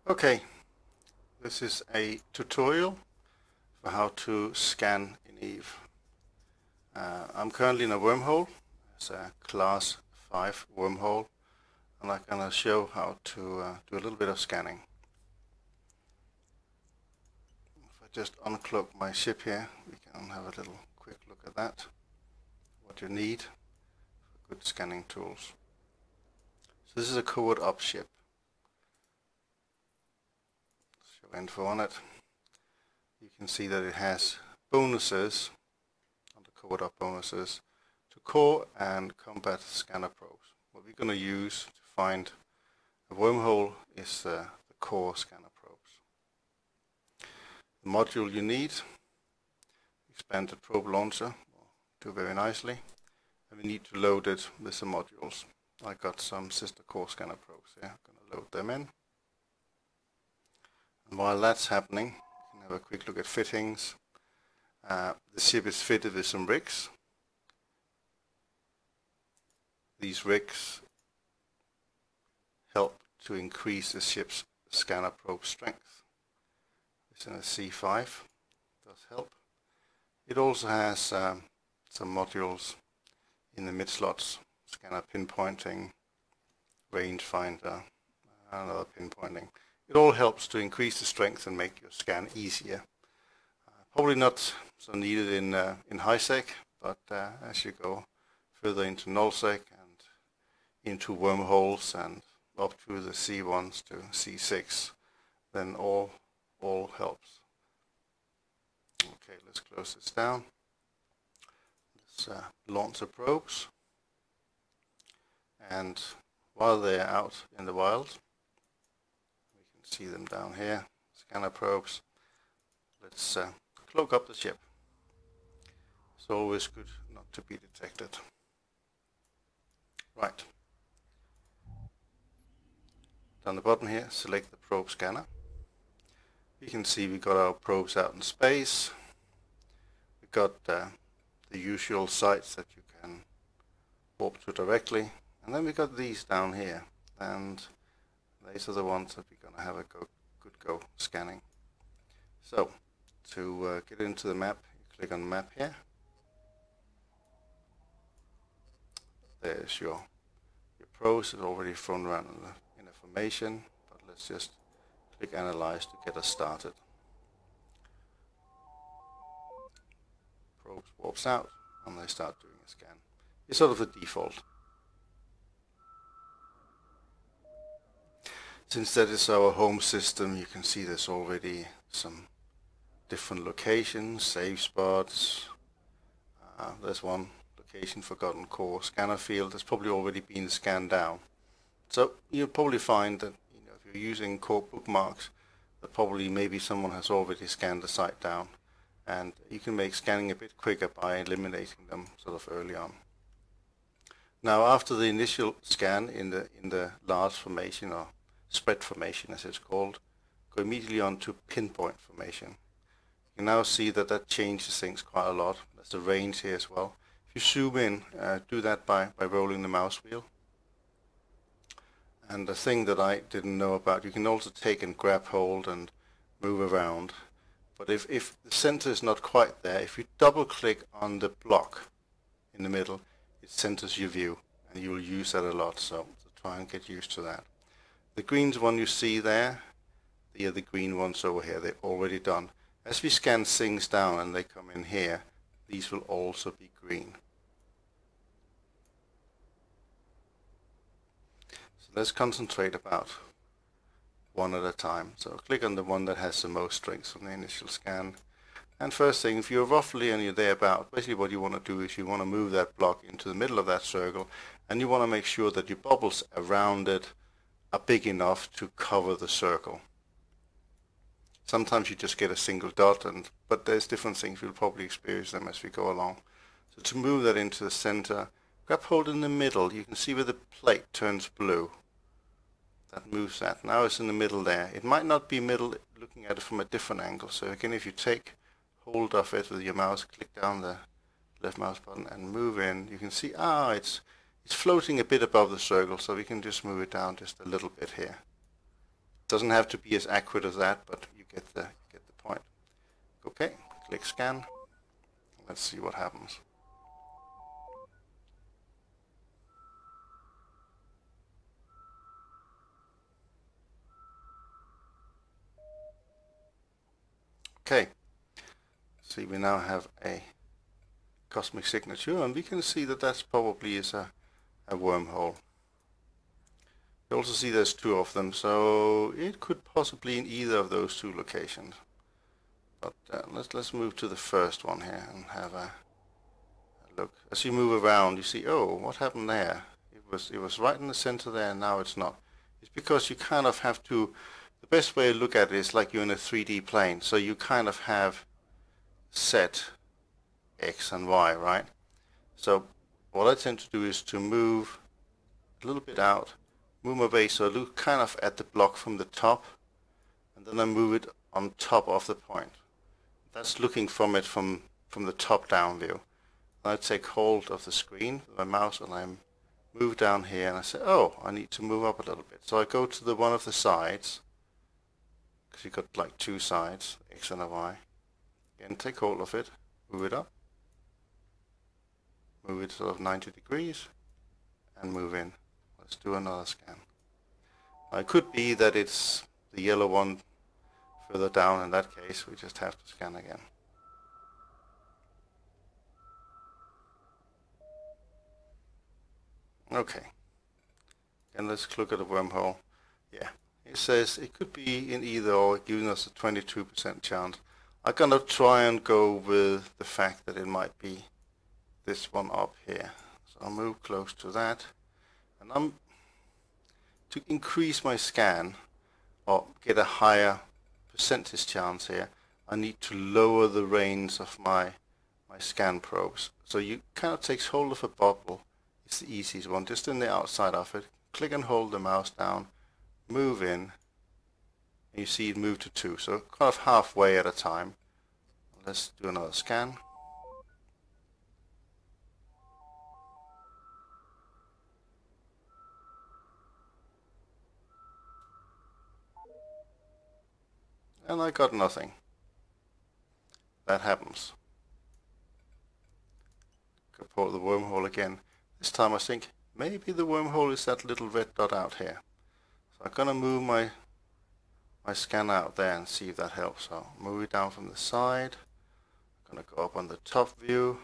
Okay, this is a tutorial for how to scan in Eve. I'm currently in a wormhole. It's a class 5 wormhole, and I'm going to show how to do a little bit of scanning. If I just uncloak my ship here, we can have a little quick look at that. What you need for good scanning tools. So this is a covered up ship. Show info on it. You can see that it has bonuses, under covered up bonuses, to core and combat scanner probes. What we're going to use to find a wormhole is the core scanner probes. The module you need, expanded probe launcher, will do very nicely, and we need to load it with some modules. I got some sister core scanner probes here. I'm going to load them in. And while that's happening, we can have a quick look at fittings. The ship is fitted with some rigs. These rigs help to increase the ship's scanner probe strength. It's in a C5, does help. It also has some modules in the mid slots, scanner pinpointing, rangefinder, and other pinpointing. It all helps to increase the strength and make your scan easier. Probably not so needed in high sec, but as you go further into null sec and into wormholes and up to the C1s to C6, then all helps. Okay, let's close this down. Let's launch the probes, and while they're out in the wild, we can see them down here, scanner probes. Let's cloak up the ship. It's always good not to be detected. Right. Down the bottom here, select the probe scanner. You can see we got our probes out in space. We've got the usual sites that you can warp to directly, and then we got these down here, and these are the ones that we're going to have a good go scanning. So to get into the map, you click on the map here. There's your probes. It's already thrown around in a formation, but let's just click Analyze to get us started. Probes warps out and they start doing a scan. It's sort of the default. Since that is our home system, you can see there's already some different locations, save spots. There's one location, forgotten core scanner field, that's probably already been scanned down. So you'll probably find that if you're using core bookmarks, that probably maybe someone has already scanned the site down, and you can make scanning a bit quicker by eliminating them sort of early on. Now, after the initial scan in the large formation, or spread formation as it's called, go immediately on to pinpoint formation. You can now see that changes things quite a lot. There's the range here as well. If you zoom in, do that by rolling the mouse wheel. And the thing that I didn't know about, you can also take and grab hold and move around. But if the center is not quite there, if you double click on the block in the middle, it centers your view, and you will use that a lot, so try and get used to that. The green one you see there, the other green ones over here, they're already done. As we scan things down and they come in here, these will also be green. So let's concentrate about one at a time. So click on the one that has the most strength from the initial scan. And first thing, if you're roughly and you're thereabout, basically what you want to do is you want to move that block into the middle of that circle, and you want to make sure that your bubbles around it are big enough to cover the circle. Sometimes you just get a single dot, but there's different things. We'll probably experience them as we go along. So to move that into the center, grab hold in the middle. You can see where the plate turns blue. That moves that. Now it's in the middle there. It might not be middle looking at it from a different angle. So again, if you take hold of it with your mouse, click down the left mouse button and move in, you can see, it's floating a bit above the circle, so we can just move it down just a little bit here. Doesn't have to be as accurate as that, but you get the point. Okay, click scan. Let's see what happens. Okay, see, we now have a cosmic signature, and we can see that that's probably is a wormhole. You also see there's two of them, so it could possibly in either of those two locations. But let's move to the first one here and have a look. As you move around, you see, oh, what happened there? It was right in the center there, and now it's not. It's because you kind of have to. The best way to look at it is like you're in a 3D plane, so you kind of have set X and Y, right? So what I tend to do is to move a little bit out, move my base so I look kind of at the block from the top, and then I move it on top of the point. That's looking from it from the top down view. I take hold of the screen with my mouse and I move down here and I say, oh, I need to move up a little bit. So I go to the one of the sides, because you've got like two sides, X and a Y. Again, take hold of it, move it up, move it sort of 90 degrees, and move in. Let's do another scan. Now, it could be that it's the yellow one further down. In that case, we just have to scan again. Okay, and let's look at the wormhole. Yeah, it says it could be in either or, giving us a 22% chance. I'm gonna try and go with the fact that it might be this one up here. So I'll move close to that, and I'm to increase my scan or get a higher percentage chance here. I need to lower the range of my scan probes. So you kind of takes hold of a bubble. It's the easiest one, just in the outside of it. Click and hold the mouse down, move in, and you see it move to 2, so kind of halfway at a time. Let's do another scan. And I got nothing. That happens. Report the wormhole again. This time I think maybe the wormhole is that little red dot out here. So I'm gonna move my scan out there and see if that helps. So move it down from the side. I'm gonna go up on the top view.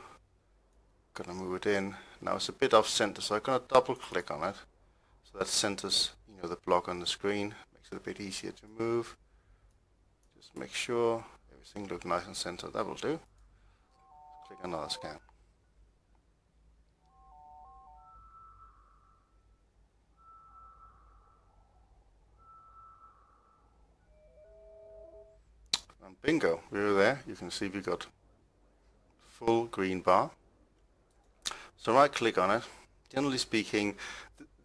Gonna move it in. Now it's a bit off center, so I'm gonna double click on it. So that centers, the block on the screen. Makes it a bit easier to move. Just make sure everything looks nice and centered. That will do. Click another scan. And bingo, we're there. You can see we got full green bar. So right click on it. Generally speaking,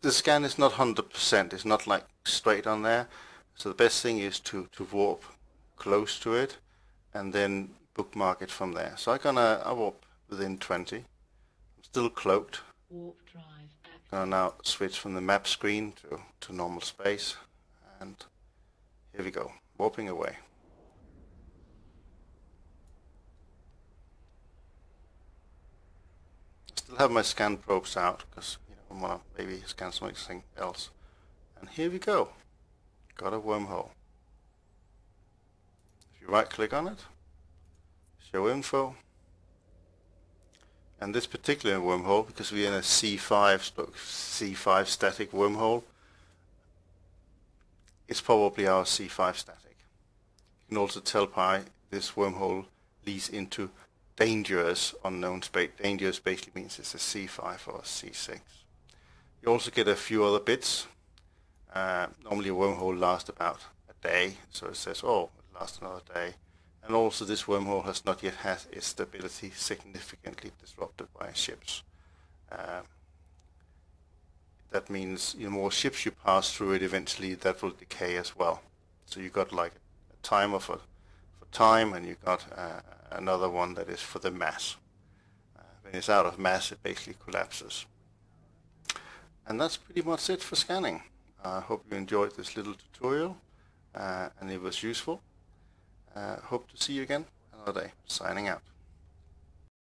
the scan is not 100%. It's not like straight on there. So the best thing is to warp close to it and then bookmark it from there. So I warp within 20. I'm still cloaked. Warp drive active. I'm gonna now switch from the map screen to normal space, and here we go, warping away. Still have my scan probes out because I want to maybe scan something else. And here we go. Got a wormhole. If you right click on it, show info, and this particular wormhole, because we're in a C5 static wormhole, it's probably our C5 static. You can also tell by this wormhole leads into dangerous unknown space. Dangerous basically means it's a C5 or a C6. You also get a few other bits. Normally a wormhole lasts about a day, so it says, oh, it lasts another day. And also this wormhole has not yet had its stability significantly disrupted by ships. That means the more ships you pass through it, eventually that will decay as well. So you got like a timer for time, and you got another one that is for the mass. When it's out of mass, it basically collapses. And that's pretty much it for scanning. I hope you enjoyed this little tutorial, and it was useful. Hope to see you again another day. Signing out.